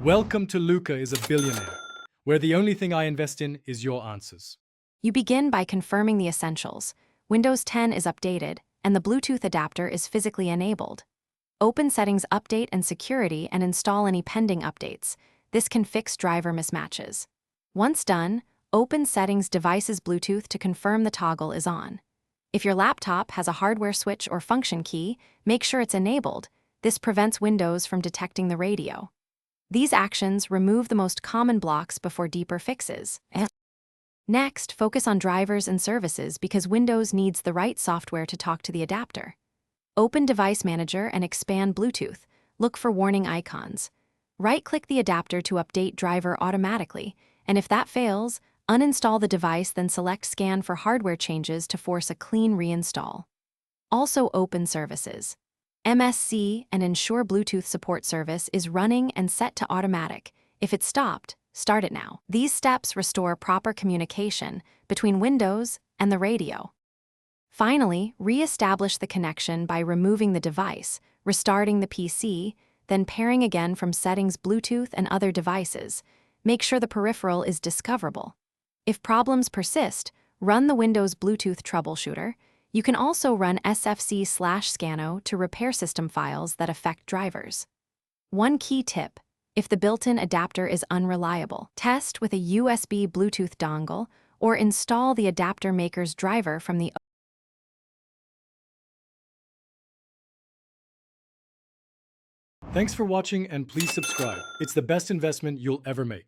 Welcome to Luca is a Billionaire, where the only thing I invest in is your answers. You begin by confirming the essentials. Windows 10 is updated, and the Bluetooth adapter is physically enabled. Open Settings Update and Security and install any pending updates. This can fix driver mismatches. Once done, open Settings Devices Bluetooth to confirm the toggle is on. If your laptop has a hardware switch or function key, make sure it's enabled. This prevents Windows from detecting the radio. These actions remove the most common blocks before deeper fixes. Next, focus on drivers and services because Windows needs the right software to talk to the adapter. Open Device Manager and expand Bluetooth. Look for warning icons. Right-click the adapter to update driver automatically, and if that fails, uninstall the device, then select Scan for hardware changes to force a clean reinstall. Also open Services. MSC and ensure Bluetooth support service is running and set to automatic. If it's stopped, start it now. These steps restore proper communication between Windows and the radio. Finally, re-establish the connection by removing the device, restarting the PC, then pairing again from Settings, Bluetooth, and other devices. Make sure the peripheral is discoverable. If problems run the Windows Bluetooth Troubleshooter. You can also run sfc/scano to repair system files that affect drivers. One key tip: if the built-in adapter is unreliable, test with a USB Bluetooth dongle or install the adapter maker's driver from the Thanks for watching and please subscribe. It's the best investment you'll ever make.